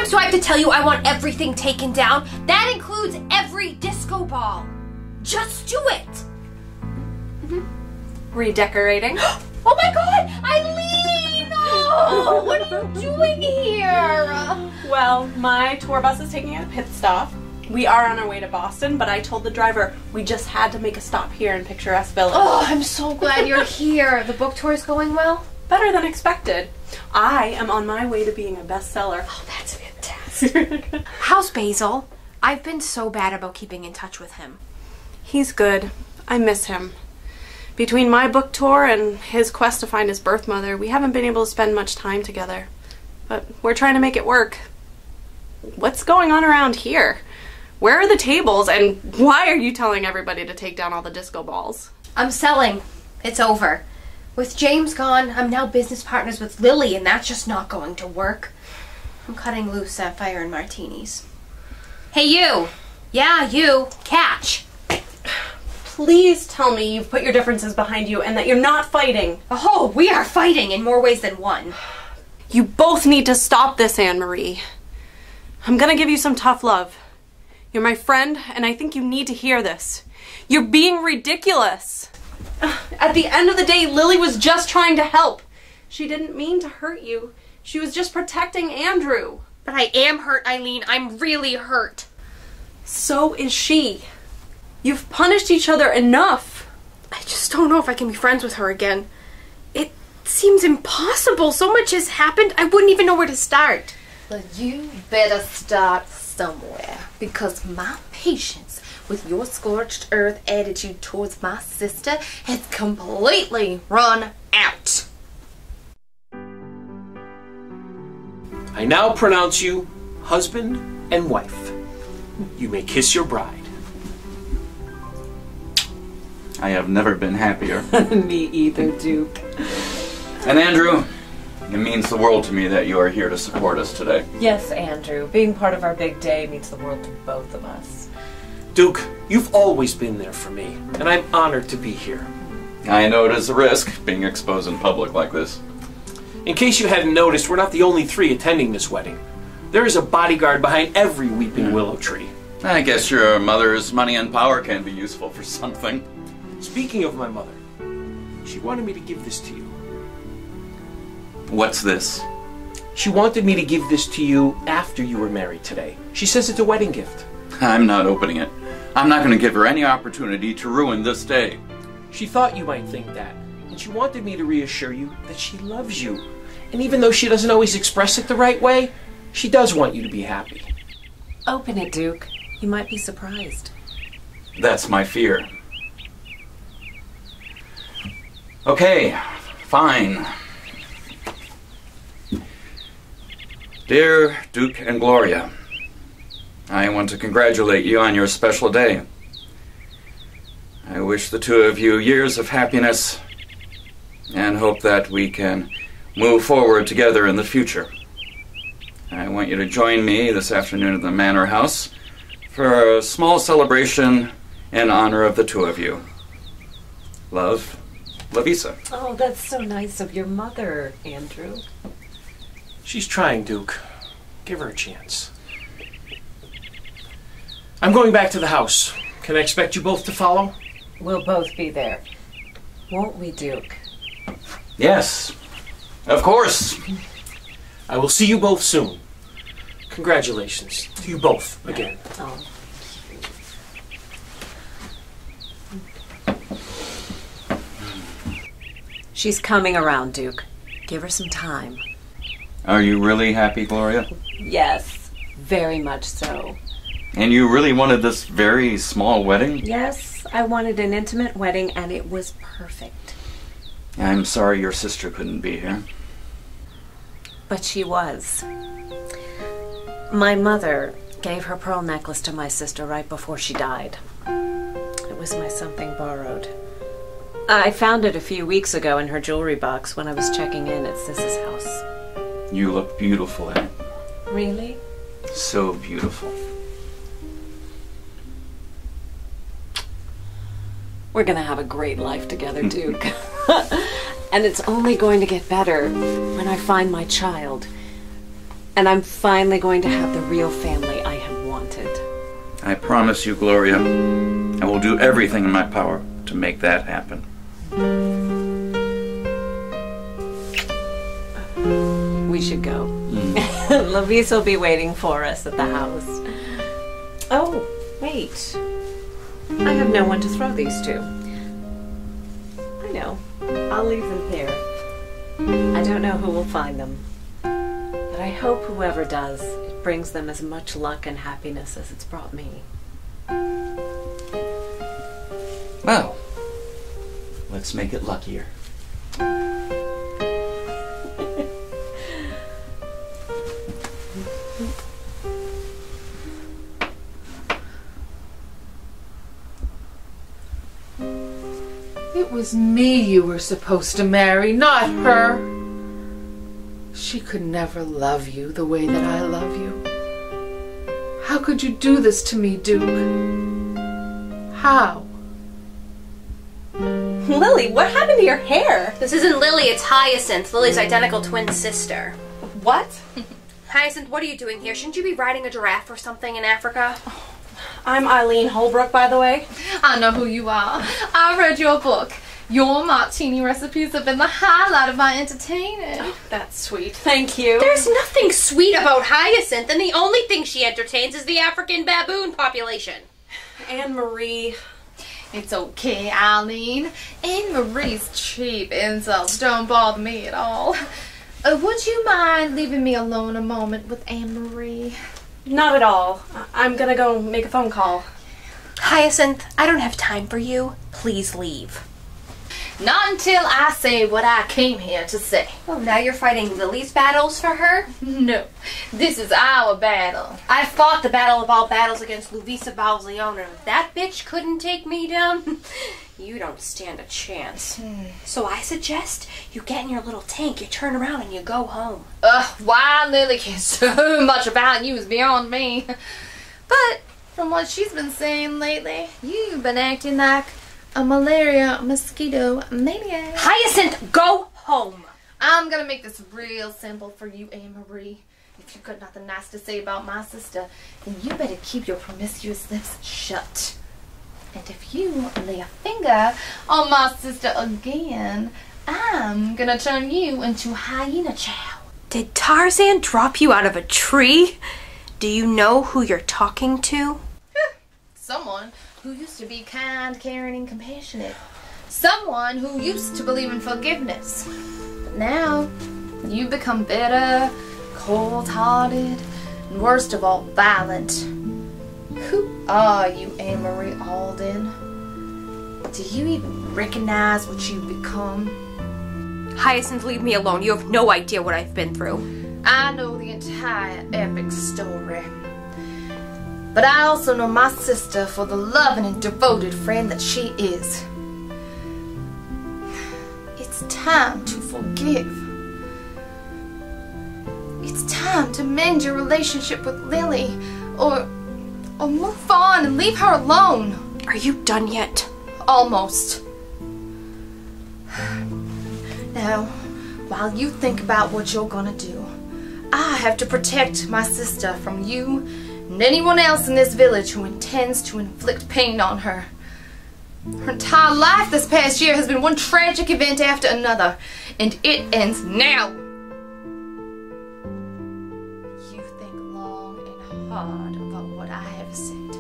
much. Do I have to tell you I want everything taken down? That includes every disco ball. Just do it. Redecorating. Oh my God, Eileen! Oh, what are you doing here? Well, my tour bus is taking a pit stop. We are on our way to Boston, but I told the driver we just had to make a stop here in picturesque Village. Oh, I'm so glad you're here. The book tour is going well? Better than expected. I am on my way to being a bestseller. Oh, that's fantastic. How's Basil? I've been so bad about keeping in touch with him. He's good. I miss him. Between my book tour and his quest to find his birth mother, we haven't been able to spend much time together. But we're trying to make it work. What's going on around here? Where are the tables, and why are you telling everybody to take down all the disco balls? I'm selling. It's over. With James gone, I'm now business partners with Lily, and that's just not going to work. I'm cutting loose Sapphire and Martinis. Hey, you! Yeah, you! Catch! Please tell me you've put your differences behind you and that you're not fighting. Oh, we are fighting in more ways than one. You both need to stop this, Anne-Marie. I'm gonna give you some tough love. You're my friend, and I think you need to hear this. You're being ridiculous. At the end of the day, Lily was just trying to help. She didn't mean to hurt you. She was just protecting Andrew. But I am hurt, Eileen. I'm really hurt. So is she. You've punished each other enough. I just don't know if I can be friends with her again. It seems impossible. So much has happened, I wouldn't even know where to start. Well, you better start somewhere, because my patience with your scorched earth attitude towards my sister has completely run out. I now pronounce you husband and wife. You may kiss your bride. I have never been happier. Me either, Duke. And Andrew, it means the world to me that you are here to support us today. Yes, Andrew. Being part of our big day means the world to both of us. Duke, you've always been there for me, and I'm honored to be here. I know it is a risk, being exposed in public like this. In case you hadn't noticed, we're not the only three attending this wedding. There is a bodyguard behind every weeping willow tree. I guess your mother's money and power can be useful for something. Speaking of my mother, she wanted me to give this to you. What's this? She wanted me to give this to you after you were married today. She says it's a wedding gift. I'm not opening it. I'm not going to give her any opportunity to ruin this day. She thought you might think that, and she wanted me to reassure you that she loves you. And even though she doesn't always express it the right way, she does want you to be happy. Open it, Duke. You might be surprised. That's my fear. Okay, fine. Dear Duke and Gloria, I want to congratulate you on your special day. I wish the two of you years of happiness and hope that we can move forward together in the future. I want you to join me this afternoon at the Manor House for a small celebration in honor of the two of you. Love, Lavisa. Oh, that's so nice of your mother, Andrew. She's trying, Duke. Give her a chance. I'm going back to the house. Can I expect you both to follow? We'll both be there. Won't we, Duke? Yes, of course. I will see you both soon. Congratulations to you both again. Oh. She's coming around, Duke. Give her some time. Are you really happy, Gloria? Yes, very much so. And you really wanted this very small wedding? Yes, I wanted an intimate wedding and it was perfect. I'm sorry your sister couldn't be here. But she was. My mother gave her pearl necklace to my sister right before she died. It was my something borrowed. I found it a few weeks ago in her jewelry box when I was checking in at Sis's house. You look beautiful in it. Really? So beautiful. We're gonna have a great life together, Duke. And it's only going to get better when I find my child. And I'm finally going to have the real family I have wanted. I promise you, Gloria, I will do everything in my power to make that happen. We should go. Lavise will be waiting for us at the house. Oh, wait. I have no one to throw these to. I know. I'll leave them here. I don't know who will find them. But I hope whoever does, it brings them as much luck and happiness as it's brought me. Well, let's make it luckier. It was me you were supposed to marry, not her. She could never love you the way that I love you. How could you do this to me, Duke? How? Lily, what happened to your hair? This isn't Lily, it's Hyacinth, Lily's identical twin sister. What? Hyacinth, what are you doing here? Shouldn't you be riding a giraffe or something in Africa? I'm Eileen Holbrook, by the way. I know who you are. I read your book. Your martini recipes have been the highlight of my entertaining. That's sweet. Thank you. There's nothing sweet about Hyacinth, and the only thing she entertains is the African baboon population. Anne-Marie. It's okay, Eileen. Anne-Marie's cheap insults don't bother me at all. Would you mind leaving me alone a moment with Anne-Marie? Not at all. I'm gonna go make a phone call. Hyacinth, I don't have time for you. Please leave. Not until I say what I came here to say. Oh, now you're fighting Lily's battles for her? No, this is our battle. I fought the battle of all battles against Luvisa Balzione, and if that bitch couldn't take me down, you don't stand a chance. So I suggest you get in your little tank, you turn around and you go home. Why Lily cares so much about you is beyond me. But from what she's been saying lately, you've been acting like a malaria mosquito maniac. Hyacinth, go home! I'm gonna make this real simple for you, Anne-Marie. If you've got nothing nice to say about my sister, then you better keep your promiscuous lips shut. And if you lay a finger on my sister again, I'm gonna turn you into hyena chow. Did Tarzan drop you out of a tree? Do you know who you're talking to? Someone who used to be kind, caring, and compassionate. Someone who used to believe in forgiveness. But now, you've become bitter, cold-hearted, and worst of all, violent. Who are you, Anne-Marie Alden? Do you even recognize what you've become? Hyacinth, leave me alone. You have no idea what I've been through. I know the entire epic story. But I also know my sister for the loving and devoted friend that she is. It's time to forgive. It's time to mend your relationship with Lily, or move on and leave her alone. Are you done yet? Almost. Now, while you think about what you're gonna do, I have to protect my sister from you and anyone else in this village who intends to inflict pain on her. Her entire life this past year has been one tragic event after another, and it ends now. You think long and hard about what I have said.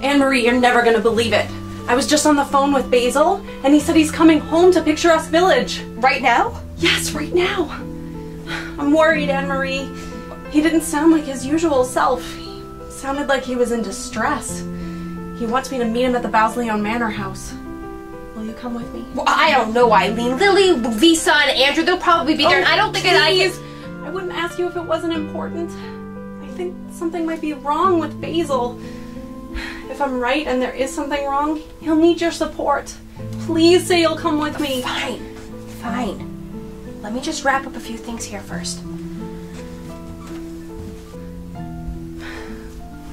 Anne-Marie, you're never gonna believe it. I was just on the phone with Basil, and he said he's coming home to Picturesque Village. Right now? Yes, right now. I'm I'm worried, Anne-Marie. He didn't sound like his usual self. He sounded like he was in distress. He wants me to meet him at the Basleon Manor House. Will you come with me? Well, I don't know, Eileen. Lily, Lisa, and Andrew, they'll probably be there, and I don't think that please. I wouldn't ask you if it wasn't important. I think something might be wrong with Basil. If I'm right and there is something wrong, he'll need your support. Please say you'll come with me. Fine, fine. Let me just wrap up a few things here first.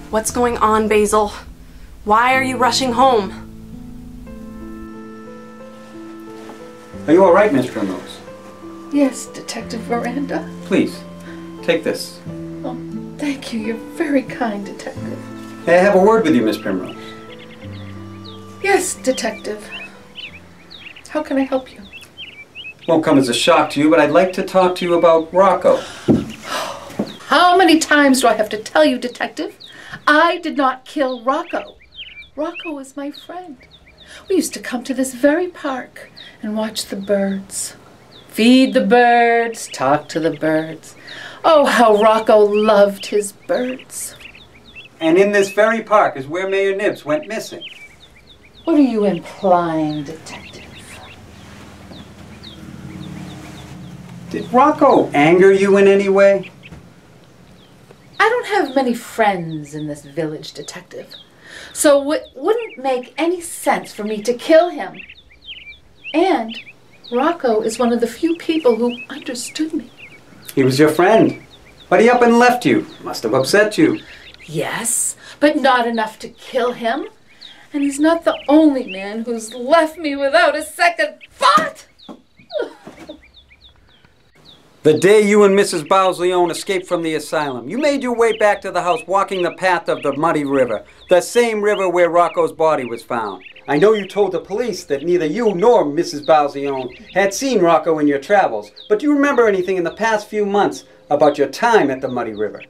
What's going on, Basil? Why are you rushing home? Are you all right, Miss Primrose? Yes, Detective Miranda. Please, take this. Oh, thank you. You're very kind, Detective. May I have a word with you, Miss Primrose? Yes, Detective. How can I help you? Won't come as a shock to you, but I'd like to talk to you about Rocco. How many times do I have to tell you, Detective? I did not kill Rocco. Rocco is my friend. We used to come to this very park and watch the birds. Feed the birds, talk to the birds. Oh, how Rocco loved his birds. And in this very park is where Mayor Nibs went missing. What are you implying, Detective? Did Rocco anger you in any way? I don't have many friends in this village, Detective. So it wouldn't make any sense for me to kill him. And Rocco is one of the few people who understood me. He was your friend, but he up and left you. Must have upset you. Yes, but not enough to kill him. And he's not the only man who's left me without a second thought. The day you and Mrs. Bowes-Leon escaped from the asylum, you made your way back to the house walking the path of the Muddy River, the same river where Rocco's body was found. I know you told the police that neither you nor Mrs. Bowes-Leon had seen Rocco in your travels, but do you remember anything in the past few months about your time at the Muddy River?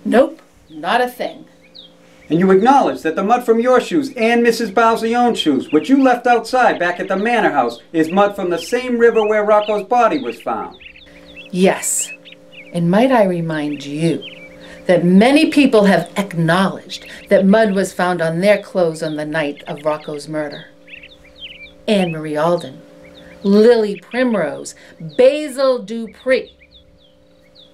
Nope, not a thing. And you acknowledge that the mud from your shoes and Mrs. Bowes-Leon's shoes, which you left outside back at the manor house, is mud from the same river where Rocco's body was found. Yes, and might I remind you that many people have acknowledged that mud was found on their clothes on the night of Rocco's murder. Anne-Marie Alden, Lily Primrose, Basil Dupree.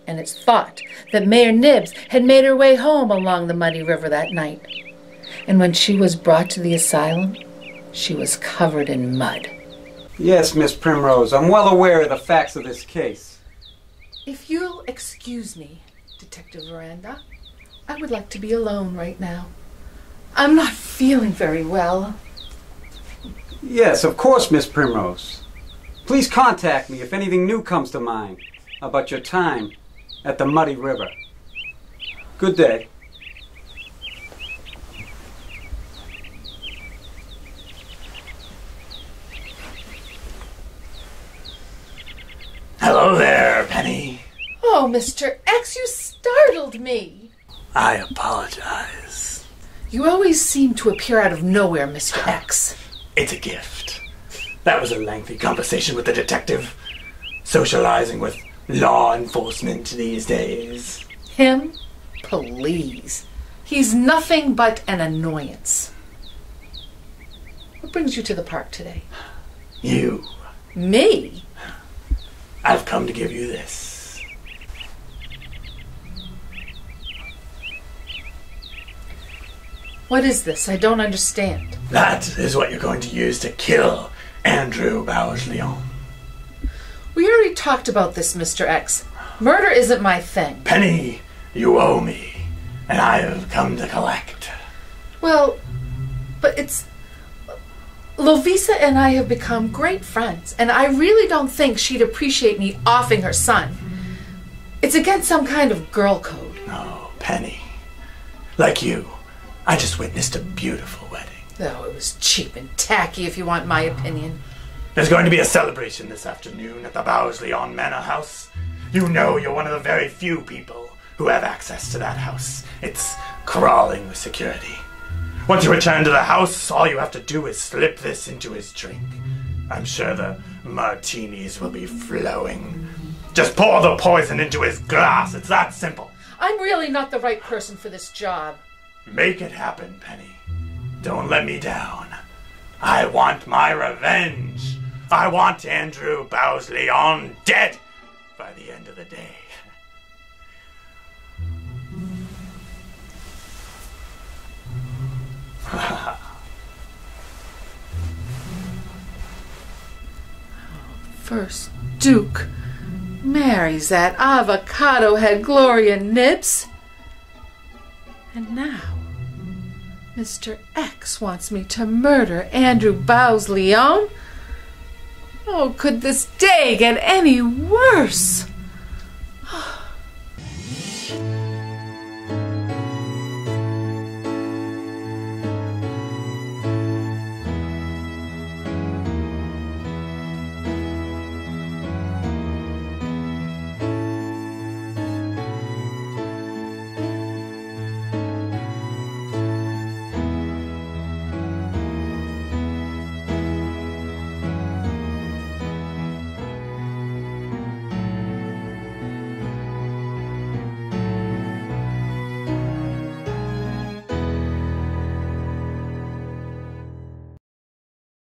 And it's thought that Mayor Nibs had made her way home along the Muddy River that night. And when she was brought to the asylum, she was covered in mud. Yes, Miss Primrose, I'm well aware of the facts of this case. If you'll excuse me, Detective Miranda, I would like to be alone right now. I'm not feeling very well. Yes, of course, Miss Primrose. Please contact me if anything new comes to mind about your time at the Muddy River. Good day. Hello there, Penny. Oh, Mr. X, you startled me. I apologize. You always seem to appear out of nowhere, Mr. X. It's a gift. That was a lengthy conversation with the detective. Socializing with law enforcement these days. Him? Please. He's nothing but an annoyance. What brings you to the park today? You. Me? I've come to give you this. What is this? I don't understand. That is what you're going to use to kill Andrew Bowes-Leon. We already talked about this, Mr. X. Murder isn't my thing. Penny, you owe me, and I have come to collect. Well, but it's... Lovisa and I have become great friends, and I really don't think she'd appreciate me offing her son. It's against some kind of girl code. Oh, Penny. Like you, I just witnessed a beautiful wedding. Oh, it was cheap and tacky, if you want my opinion. There's going to be a celebration this afternoon at the Bowes-Leon Manor House. You know you're one of the very few people who have access to that house. It's crawling with security. Once you return to the house, all you have to do is slip this into his drink. I'm sure the martinis will be flowing. Just pour the poison into his glass. It's that simple. I'm really not the right person for this job. Make it happen, Penny. Don't let me down. I want my revenge. I want Andrew Bowes-Leon dead by the end of the day. First Duke marries that avocado-head Gloria Nibs. And now, Mr. X wants me to murder Andrew Bowes-Leon? Oh, could this day get any worse?